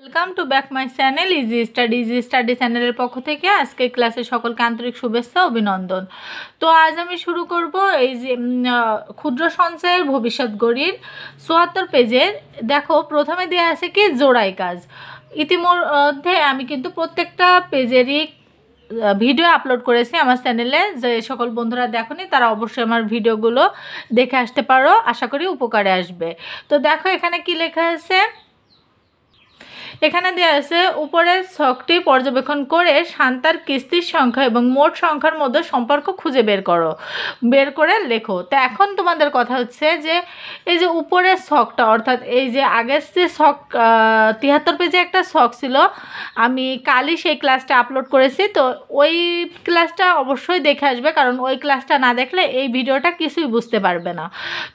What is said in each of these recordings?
Welcome to back my channel easy study চ্যানেলের পক্ষ থেকে আজকে ক্লাসে সকলকে আন্তরিক শুভেচ্ছা অভিনন্দন। তো আজ আমি শুরু করব এই যে ক্ষুদ্র সঞ্চয়ের ভবিষ্যৎ গড়ির ৭৪ পেজের। দেখো প্রথমে দেওয়া আছে কি জোড়াই কাজ। ইতিমধ্যে আমি কিন্তু প্রত্যেকটা পেজেরই ভিডিও আপলোড করেছি আমার চ্যানেলে। যে সকল বন্ধুরা দেখোনি তারা অবশ্যই আমার ভিডিওগুলো দেখে আসতে পারো, আশা করি উপকারে আসবে। তো দেখো এখানে কি লেখা আছে। এখানে দেওয়া আছে উপরের ছকটি পর্যবেক্ষণ করে শান্তার কিস্তির সংখ্যা এবং মোট সংখ্যার মধ্যে সম্পর্ক খুঁজে বের করে লেখো। তো এখন তোমাদের কথা হচ্ছে যে এই যে উপরের ছকটা, অর্থাৎ এই যে আগের যে ছক ৭৩ পেজে একটা ছক ছিল, আমি কালই সেই ক্লাসটা আপলোড করেছি। তো ওই ক্লাসটা অবশ্যই দেখে আসবে, কারণ ওই ক্লাসটা না দেখলে এই ভিডিওটা কিছুই বুঝতে পারবে না।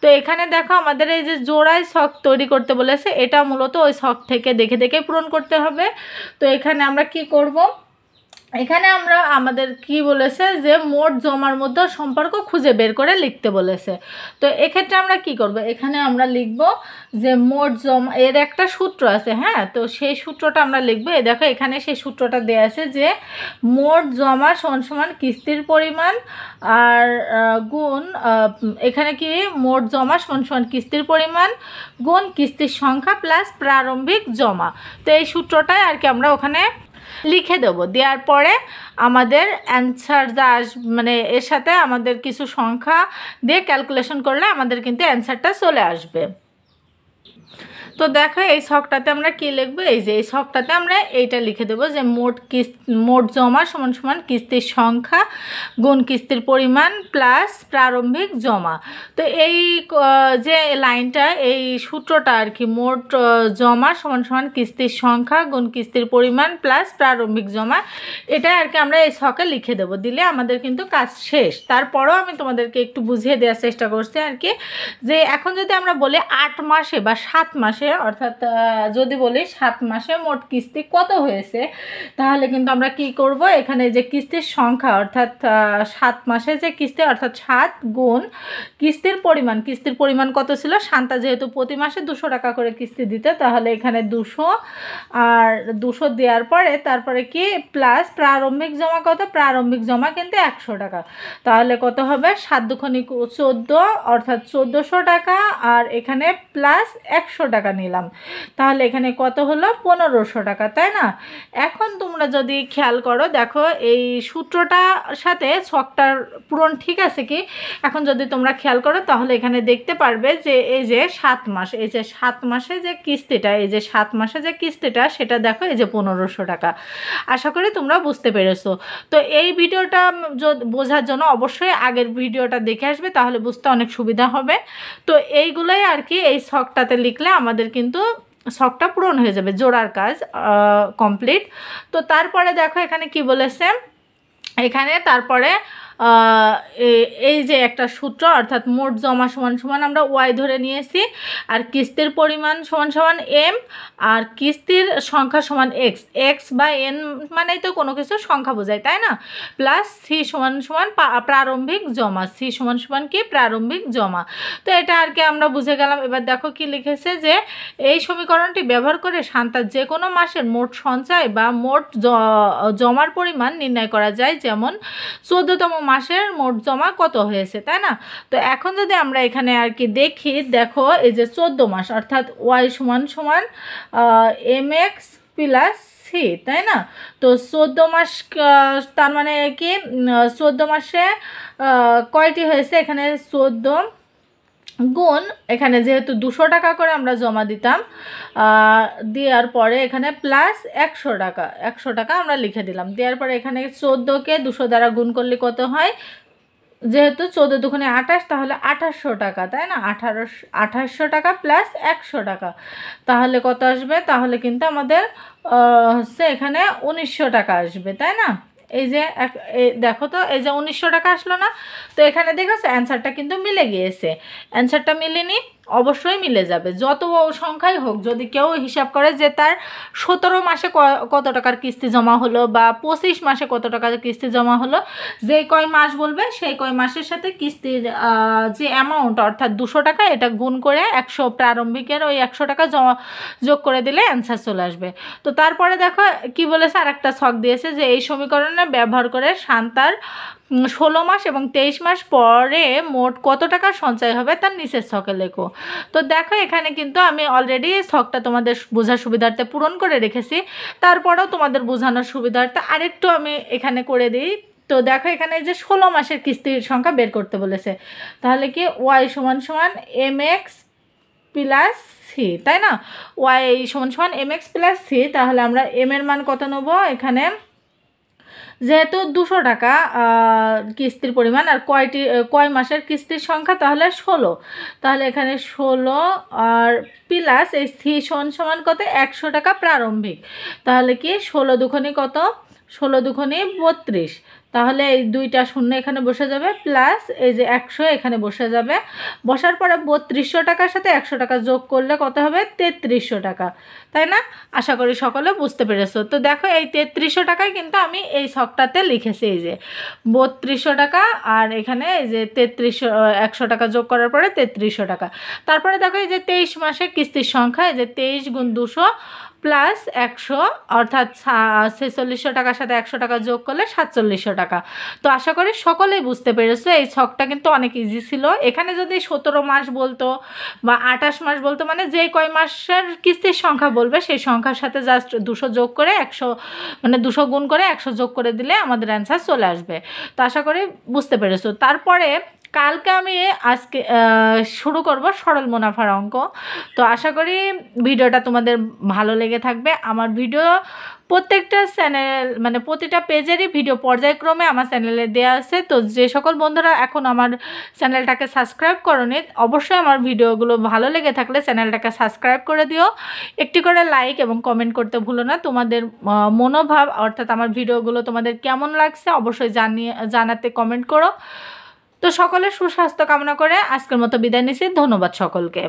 তো এখানে দেখো আমাদের এই যে জোড়ায় ছক তৈরি করতে বলেছে, এটা মূলত ওই ছক থেকে দেখে দেখে পূরণ করতে হবে। তো এখানে আমরা কি করব, এখানে আমরা আমাদের কি বলেছে যে মোট জমার মধ্যে সম্পর্ক খুঁজে বের করে লিখতে বলেছে। তো এক্ষেত্রে আমরা কি করব, এখানে আমরা লিখব যে মোট জমা, এর একটা সূত্র আছে, হ্যাঁ। তো সেই সূত্রটা আমরা লিখব। এই দেখো এখানে সেই সূত্রটা দেওয়া আছে যে মোট জমা সমান সমান কিস্তির পরিমাণ আর গুণ, এখানে কি মোট জমা সমান সমান কিস্তির পরিমাণ গুণ কিস্তির সংখ্যা প্লাস প্রারম্ভিক জমা। তো এই সূত্রটাই আর কি আমরা ওখানে লিখে দেবো। দেওয়ার পরে আমাদের অ্যান্সার যা মানে এর সাথে আমাদের কিছু সংখ্যা দিয়ে ক্যালকুলেশন করলে আমাদের কিন্তু অ্যান্সারটা চলে আসবে। তো দেখো এই ছকটাতে আমরা কি লিখবো, এই যে এই ছকটাতে আমরা এইটা লিখে দেবো যে মোট জমা সমান সমান কিস্তির সংখ্যা গুণ কিস্তির পরিমাণ প্লাস প্রারম্ভিক জমা। তো এই যে লাইনটা, এই সূত্রটা আর কি, মোট জমা সমান সমান কিস্তির সংখ্যা গুণ কিস্তির পরিমাণ প্লাস প্রারম্ভিক জমা, এটা আর কি আমরা এই ছকে লিখে দেবো। দিলে আমাদের কিন্তু কাজ শেষ। তারপরেও আমি তোমাদেরকে একটু বুঝিয়ে দেওয়ার চেষ্টা করছি আর কি, যে এখন যদি আমরা বলি ৮ মাসে বা ৭ মাসে, অর্থাৎ যদি বলি ৭ মাসে মোট কিস্তি কত হয়েছে, তাহলে কিন্তু আমরা কি করব, এখানে যে কিস্তির সংখ্যা অর্থাৎ ৭ মাসে যে কিস্তি অর্থাৎ ৭ গুণ কিস্তির পরিমাণ কত ছিল, শান্তা যেহেতু প্রতি মাসে ২০০ টাকা করে কিস্তি দিতে, তাহলে এখানে ২০০ আর ২০০ দেওয়ার পরে তারপরে কি প্লাস প্রারম্ভিক জমা কত, প্রারম্ভিক জমা কিন্তু ১০০ টাকা। তাহলে কত হবে, ৭ দুগুণে ১৪ অর্থাৎ ১৪০০ টাকা, আর এখানে প্লাস ১০০ টাকা নিলাম, তাহলে এখানে কত হলো ১৫০০ টাকা, তাই না? এখন তোমরা যদি খেয়াল করো, দেখো এই সূত্রটার সাথে ছকটার পূরণ ঠিক আছে কি। এখন যদি তোমরা খেয়াল করো তাহলে এখানে দেখতে পারবে যে এই যে ৭ মাস, এই যে ৭ মাসে যে কিস্তিটা, এই যে ৭ মাসে যে কিস্তিটা, সেটা দেখো এই যে ১৫০০ টাকা। আশা করি তোমরা বুঝতে পেরেছো। তো এই ভিডিওটা বোঝার জন্য অবশ্যই আগের ভিডিওটা দেখে আসবে, তাহলে বুঝতে অনেক সুবিধা হবে। তো এইগুলোই আর কি এই ছকটাতে লিখলে আমাদের কিন্তু ছকটা পূরণ হয়ে যাবে, জোড়ার কাজ কমপ্লিট। তো তারপরে দেখো এখানে কি বলেছে, এখানে তারপরে এই যে একটা সূত্র, অর্থাৎ মোট জমা সমান সমান আমরা ওয়াই ধরে নিয়েছি, আর কিস্তির পরিমাণ সমান সমান এম, আর কিস্তির সংখ্যা সমান এক্স বা এন মানেই তো কোনো কিছু সংখ্যা বোঝায়, তাই না? প্লাস সি সমান সমান প্রারম্ভিক জমা, সি সমান সমান কি প্রারম্ভিক জমা। তো এটা আর কি আমরা বুঝে গেলাম। এবার দেখো কি লিখেছে যে এই সমীকরণটি ব্যবহার করে শান্তার যে কোনো মাসের মোট সঞ্চয় বা মোট জমার পরিমাণ নির্ণয় করা যায়, যেমন ১৪তম মাসের মোট জমা কত হয়েছে, তাই না? তো এখন যদি আমরা এখানে আর কি দেখি, দেখো এই যে ১৪ মাস অর্থাৎ ওয়াই সমান সমান এম এক্স প্লাস সি, তাই না? তো ১৪ মাস তার মানে কি ১৪ মাসে কয়টি হয়েছে, এখানে ১৪ গুণ, এখানে যেহেতু ২০০ টাকা করে আমরা জমা দিতাম, দেওয়ার পরে এখানে প্লাস ১০০ টাকা আমরা লিখে দিলাম। দেওয়ার পরে এখানে ১৪কে ২০০ দ্বারা গুণ করলে কত হয়, যেহেতু ১৪ দুগুণে ২৮, তাহলে ২৮০০ টাকা, তাই না? ২৮০০ টাকা প্লাস ১০০ টাকা, তাহলে কত আসবে, তাহলে কিন্তু আমাদের হচ্ছে এখানে ১৯০০ টাকা আসবে, তাই না? এই যে দেখো তো এই যে ১৯০০ টাকা আসলো না? তো এখানে দেখো অ্যান্সারটা কিন্তু মিলে গিয়েছে। অ্যান্সারটা মিলেনি, অবশ্যই মিলে যাবে, যত সংখ্যাই হোক। যদি কেউ হিসাব করে যে তার 17 মাসে কত টাকার কিস্তি জমা হলো বা 25 মাসে কত টাকার কিস্তি জমা হলো, যে কয় মাস বলবে সেই কয় মাসের সাথে কিস্তির যে অ্যামাউন্ট অর্থাৎ 200 টাকা, এটা গুণ করে 100 প্রারম্ভিকের ওই 100 টাকা যোগ করে দিলে অ্যান্সার চলে আসবে। তো তারপরে দেখো কি বলেছে, আর একটা ছক দিয়েছে যে এই সমীকরণে ব্যবহার করে শান্তার 16 মাস এবং 23 মাস পরে মোট কত টাকা সঞ্চয় হবে তার নিচের ছকে লেখো। তো দেখো এখানে কিন্তু আমি অলরেডি ছকটা তোমাদের বোঝার সুবিধার্থে পূরণ করে রেখেছি, তারপরেও তোমাদের বোঝানোর সুবিধার্থে আরেকটু আমি এখানে করে দিই। তো দেখো এখানে যে 16 মাসের কিস্তির সংখ্যা বের করতে বলেছে, তাহলে কি ওয়াই সমান সমান mx প্লাস সি, তাই না? ওয়াই সমান সমান mx প্লাস সি, তাহলে আমরা এম এর মান কত নেব এখানে, যেহেতু 200 টাকা কিস্তির পরিমাণ আর কয় মাসের কিস্তির সংখ্যা, তাহলে 16, তাহলে এখানে 16 আর প্লাস এই সি সমান কত 100 টাকা প্রারম্ভিক, তাহলে কি 16 দুগুণে কত, 16 দুগুণে 32, তাহলে এই দুইটা শূন্য এখানে বসে যাবে, প্লাস এই যে 100 এখানে বসে যাবে, বসার পরে 3200 টাকার সাথে 100 টাকা যোগ করলে কত হবে 3300 টাকা, তাই না? আশা করি সকলে বুঝতে পেরেছো। তো দেখো এই 3300 টাকায় কিন্তু আমি এই ছকটাতে লিখেছি, এই যে 3200 টাকা আর এখানে এই যে 100 টাকা যোগ করার পরে 3300 টাকা। তারপরে দেখো এই যে 23 মাসে কিস্তির সংখ্যা, এই যে 23 গুণ 200 প্লাস 100 অর্থাৎ 4600 টাকার সাথে 100 টাকা যোগ করলে 4700 টাকা। তো আশা করি সকলেই বুঝতে পেরেছো, এই ছকটা কিন্তু অনেক ইজি ছিল। এখানে যদি 17 মাস বলতো বা 28 মাস বলতো, মানে যে কয় মাসের কিস্তির সংখ্যা বলবে সেই সংখ্যার সাথে জাস্ট 200 যোগ করে 100, মানে 200 গুণ করে 100 যোগ করে দিলে আমাদের অ্যান্সার চলে আসবে। তো আশা করি বুঝতে পেরেছো। তারপরে কালকে আমি আজকে শুরু করব সরল মুনাফার অঙ্ক। তো আশা করি ভিডিওটা তোমাদের ভালো লেগে থাকবে। আমার ভিডিও প্রত্যেকটা চ্যানেল, মানে প্রতিটা পেজেরই ভিডিও পর্যায়ক্রমে আমার চ্যানেলে দেওয়া আছে। তো যে সকল বন্ধুরা এখন আমার চ্যানেলটাকে সাবস্ক্রাইব করোনি, অবশ্যই আমার ভিডিওগুলো ভালো লেগে থাকলে চ্যানেলটাকে সাবস্ক্রাইব করে দিও, একটি করে লাইক এবং কমেন্ট করতে ভুলো না। তোমাদের মনোভাব অর্থাৎ আমার ভিডিওগুলো তোমাদের কেমন লাগছে অবশ্যই জানাতে কমেন্ট করো। তো সকলের সুস্বাস্থ্য কামনা করে আজকের মতো বিদায় নিচ্ছি। ধন্যবাদ সকলকে।